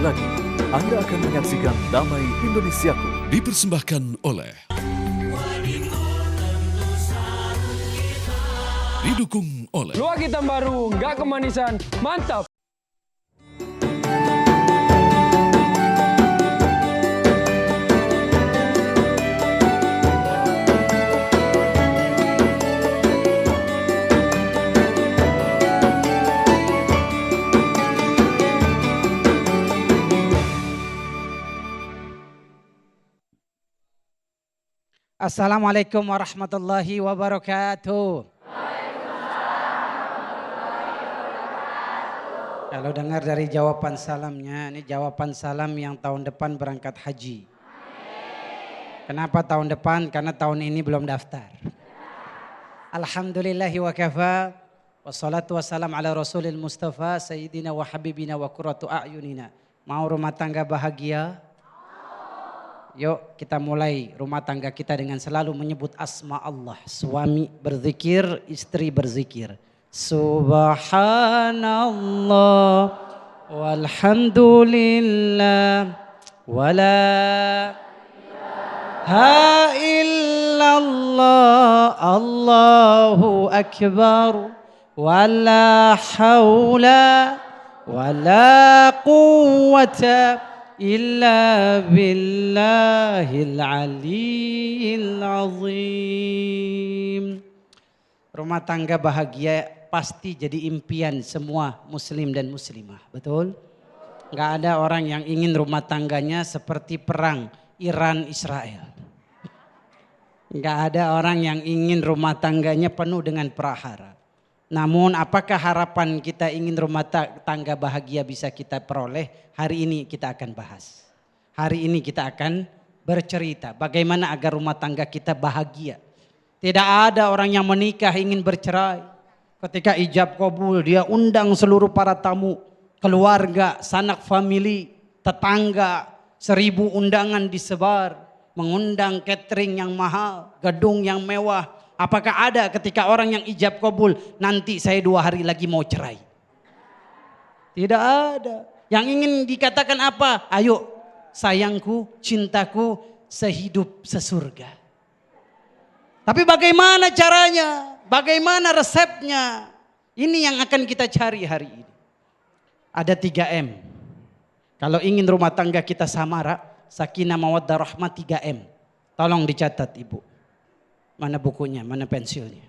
lagi, Anda akan menyaksikan Damai Indonesiaku. Dipersembahkan oleh didukung oleh Luak hitam baru, nggak kemanisan, mantap. Assalamualaikum warahmatullahi wabarakatuh. Kalau dengar dari jawaban salamnya, ini jawaban salam yang tahun depan berangkat haji. Kenapa tahun depan? Karena tahun ini belum daftar. Alhamdulillahi wa kafa, wassalatu wassalam ala rasulil mustafa, sayyidina wa habibina wa qurratu a'yunina. Mau rumah tangga bahagia? Yuk kita mulai rumah tangga kita dengan selalu menyebut asma Allah. Suami berzikir, istri berzikir. Subhanallah walhamdulillah wala ilaha illallah Allahu akbar wala hawla wala quwwata illa billahil aliyil azim. Rumah tangga bahagia pasti jadi impian semua muslim dan muslimah, betul? Gak ada orang yang ingin rumah tangganya seperti perang Iran-Israel. Gak ada orang yang ingin rumah tangganya penuh dengan prahara. Namun apakah harapan kita ingin rumah tangga bahagia bisa kita peroleh? Hari ini kita akan bahas. Hari ini kita akan bercerita bagaimana agar rumah tangga kita bahagia. Tidak ada orang yang menikah ingin bercerai. Ketika ijab kabul dia undang seluruh para tamu, keluarga, sanak famili, tetangga, 1000 undangan disebar. Mengundang catering yang mahal, gedung yang mewah. Apakah ada ketika orang yang ijab kabul, nanti saya 2 hari lagi mau cerai? Tidak ada. Yang ingin dikatakan apa? Ayo sayangku, cintaku, sehidup sesurga. Tapi bagaimana caranya? Bagaimana resepnya? Ini yang akan kita cari hari ini. Ada 3M. Kalau ingin rumah tangga kita samara, sakinah mawaddah rahmah 3M. Tolong dicatat ibu. Mana bukunya, mana pensilnya?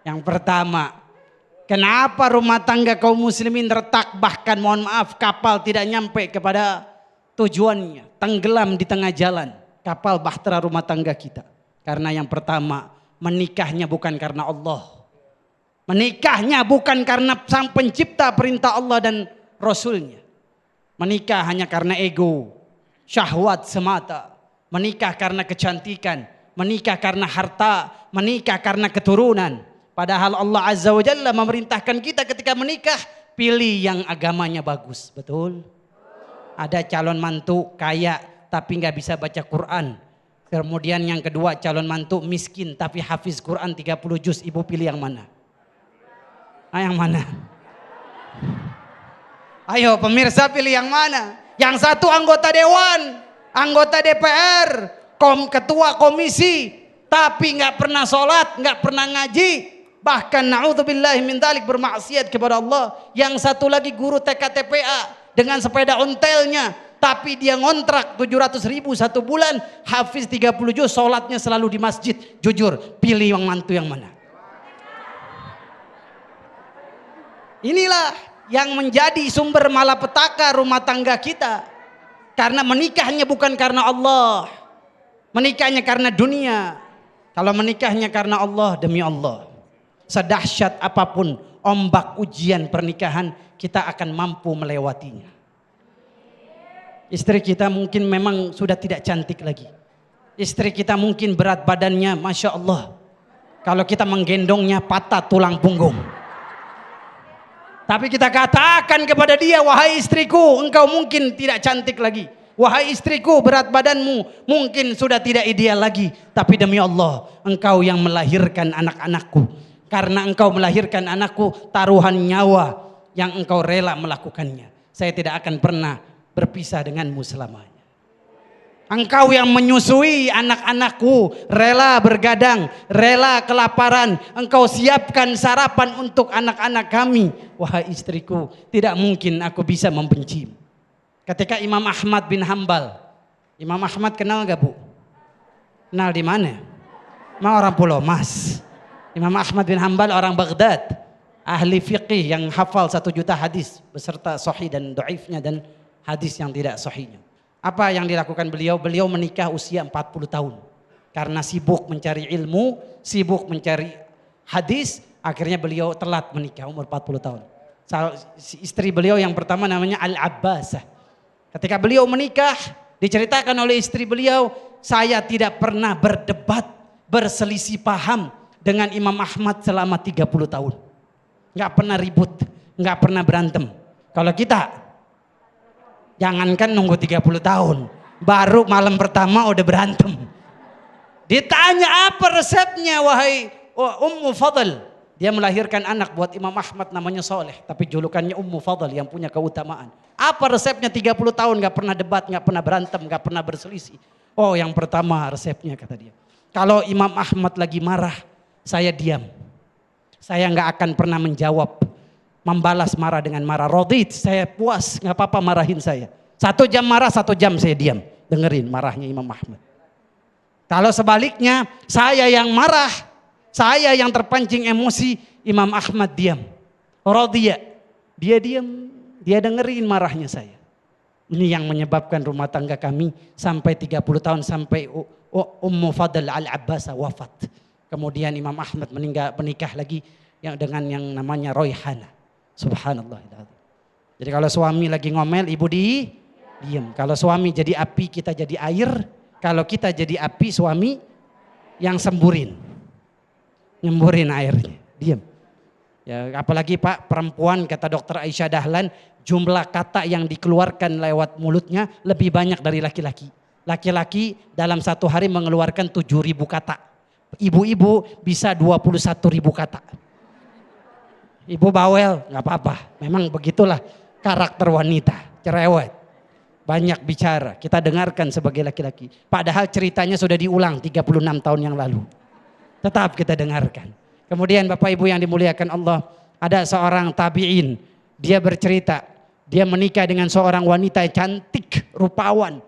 Yang pertama, kenapa rumah tangga kaum muslimin retak, bahkan mohon maaf kapal tidak nyampe kepada tujuannya, tenggelam di tengah jalan kapal bahtera rumah tangga kita? Karena yang pertama, menikahnya bukan karena Allah. Menikahnya bukan karena sang pencipta, perintah Allah dan Rasulnya. Menikah hanya karena ego, syahwat semata. Menikah karena kecantikan, menikah karena harta, menikah karena keturunan. Padahal Allah Azza wa Jalla memerintahkan kita ketika menikah, pilih yang agamanya bagus, betul? Ada calon mantu kaya tapi nggak bisa baca Quran. Kemudian yang kedua calon mantu miskin tapi hafiz Quran 30 juz, ibu pilih yang mana? Yang mana? Ayo pemirsa pilih yang mana? Yang satu anggota dewan, anggota DPR, ketua komisi, tapi nggak pernah sholat, nggak pernah ngaji, bahkan naudzubillahi min dzalik bermaksiat kepada Allah. Yang satu lagi guru TK-TPA dengan sepeda ontelnya, tapi dia ngontrak 700.000 1 bulan, hafiz 30 juz, sholatnya selalu di masjid. Jujur, pilih yang mantu yang mana? Inilah yang menjadi sumber malapetaka rumah tangga kita. Karena menikahnya bukan karena Allah. Menikahnya karena dunia. Kalau menikahnya karena Allah, demi Allah, sedahsyat apapun ombak ujian pernikahan, kita akan mampu melewatinya. Istri kita mungkin memang sudah tidak cantik lagi. Istri kita mungkin berat badannya, Masya Allah. Kalau kita menggendongnya patah tulang punggung. Tapi kita katakan kepada dia, wahai istriku, engkau mungkin tidak cantik lagi. Wahai istriku, berat badanmu mungkin sudah tidak ideal lagi. Tapi demi Allah, engkau yang melahirkan anak-anakku. Karena engkau melahirkan anakku, taruhan nyawa yang engkau rela melakukannya. saya tidak akan pernah berpisah denganmu selamanya. Engkau yang menyusui anak-anakku, rela bergadang, rela kelaparan. Engkau siapkan sarapan untuk anak-anak kami. Wahai istriku, tidak mungkin aku bisa membencimu. Ketika Imam Ahmad bin Hambal, Imam Ahmad kenal gak bu? Kenal di mana? Emang orang Pulau Mas. Imam Ahmad bin Hambal orang Baghdad. Ahli fiqih yang hafal 1 juta hadis. Beserta sahih dan dhaifnya dan hadis yang tidak sahihnya. Apa yang dilakukan beliau? Beliau menikah usia 40 tahun. Karena sibuk mencari ilmu, sibuk mencari hadis, akhirnya beliau telat menikah umur 40 tahun. Istri beliau yang pertama namanya Al-Abbasah. Ketika beliau menikah, diceritakan oleh istri beliau, saya tidak pernah berdebat, berselisih paham dengan Imam Ahmad selama 30 tahun. Nggak pernah ribut, nggak pernah berantem. Kalau kita, jangankan nunggu 30 tahun, baru malam pertama udah berantem. Ditanya apa resepnya wahai Ummu Fadl. Dia melahirkan anak buat Imam Ahmad namanya Soleh, tapi julukannya Ummu Fadl yang punya keutamaan. Apa resepnya 30 tahun gak pernah debat, gak pernah berantem, gak pernah berselisih? Oh yang pertama resepnya kata dia. Kalau Imam Ahmad lagi marah, saya diam. Saya gak akan pernah menjawab. Membalas marah dengan marah. Rodit, saya puas, gak apa-apa marahin saya. 1 jam marah, 1 jam saya diam. Dengerin marahnya Imam Ahmad. Kalau sebaliknya, saya yang marah, saya yang terpancing emosi, Imam Ahmad diam. Rodiyah, dia diam, dia dengerin marahnya saya. Ini yang menyebabkan rumah tangga kami sampai 30 tahun, sampai Ummu Fadl Al-Abbasah wafat. Kemudian Imam Ahmad menikah lagi yang dengan yang namanya Royhana. Subhanallah. Jadi kalau suami lagi ngomel, ibu diam. Kalau suami jadi api, kita jadi air. Kalau kita jadi api, suami yang semburin. Nyemburin airnya, diam. Ya, apalagi Pak, perempuan kata dokter Aisyah Dahlan, jumlah kata yang dikeluarkan lewat mulutnya lebih banyak dari laki-laki. Laki-laki dalam 1 hari mengeluarkan 7.000 kata. Ibu-ibu bisa 21.000 kata. Ibu bawel, gak apa-apa. Memang begitulah karakter wanita, cerewet. Banyak bicara, kita dengarkan sebagai laki-laki. Padahal ceritanya sudah diulang 36 tahun yang lalu. Tetap kita dengarkan. Kemudian Bapak Ibu yang dimuliakan Allah, ada seorang tabi'in. Dia bercerita, dia menikah dengan seorang wanita cantik, rupawan.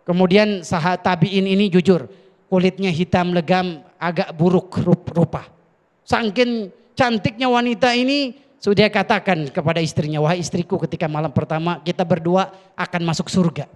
Kemudian sahabat tabi'in ini jujur, kulitnya hitam legam, agak buruk rupa. Saking cantiknya wanita ini, sudah katakan kepada istrinya, wahai istriku, ketika malam pertama kita berdua akan masuk surga.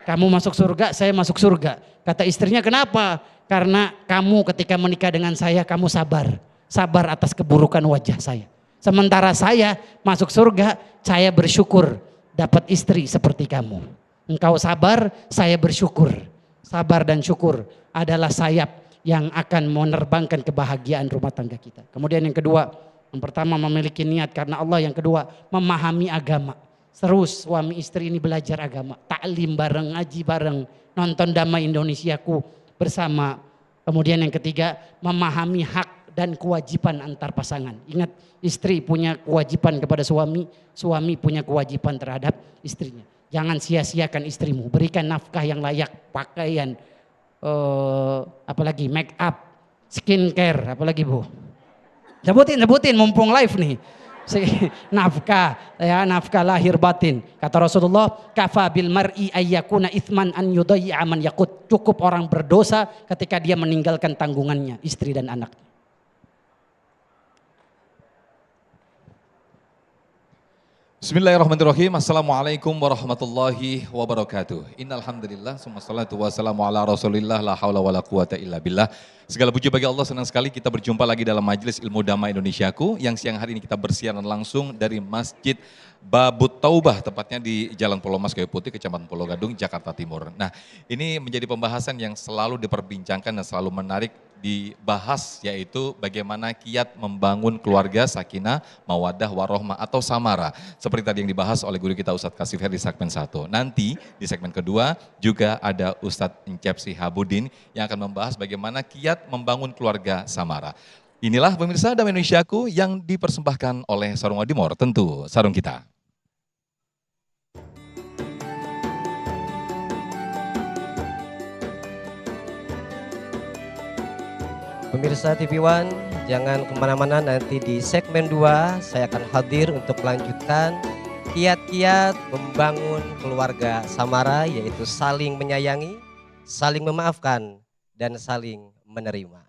Kamu masuk surga, saya masuk surga. Kata istrinya, kenapa? Karena kamu ketika menikah dengan saya, kamu sabar. Sabar atas keburukan wajah saya. Sementara saya masuk surga, saya bersyukur dapat istri seperti kamu. Engkau sabar, saya bersyukur. Sabar dan syukur adalah sayap yang akan menerbangkan kebahagiaan rumah tangga kita. Kemudian yang kedua, yang pertama memiliki niat karena Allah, yang kedua memahami agama. Terus suami istri ini belajar agama, taklim bareng, ngaji bareng, nonton Damai Indonesiaku bersama. Kemudian yang ketiga memahami hak dan kewajiban antar pasangan. Ingat, istri punya kewajiban kepada suami, suami punya kewajiban terhadap istrinya. Jangan sia-siakan istrimu, berikan nafkah yang layak, pakaian, apalagi make up, skincare, apalagi Bu. Sebutin mumpung live nih. Nafkah, ya, nafkah lahir batin. Kata Rasulullah, kafa bil mar'i ayyakuna ithman an yudayya man yaqut. Cukup orang berdosa ketika dia meninggalkan tanggungannya, istri dan anaknya. Bismillahirrahmanirrahim. Assalamualaikum warahmatullahi wabarakatuh. Innalhamdulillah, summa salatu wassalamu ala rasulillah, la hawla wa la quwata illa billah. Segala puji bagi Allah, senang sekali kita berjumpa lagi dalam Majelis Ilmu Damai Indonesiaku, yang siang hari ini kita bersiaran langsung dari Masjid Babut Taubah, tepatnya di Jalan Pulau Mas Kayu Putih, Kecamatan Pulau Gadung, Jakarta Timur. Nah, ini menjadi pembahasan yang selalu diperbincangkan dan selalu menarik dibahas, yaitu bagaimana kiat membangun keluarga sakinah, mawaddah, warohmah atau samara. Seperti tadi yang dibahas oleh guru kita Ustadz Kasifher di segmen 1. Nanti di segmen kedua juga ada Ustadz Encep Sihabuddin yang akan membahas bagaimana kiat membangun keluarga samara. Inilah pemirsa Damai Indonesiaku yang dipersembahkan oleh Sarung Wadimor, tentu sarung kita. Pemirsa TV One, jangan kemana-mana, nanti di segmen 2 saya akan hadir untuk melanjutkan kiat-kiat membangun keluarga Samara, yaitu saling menyayangi, saling memaafkan, dan saling menerima.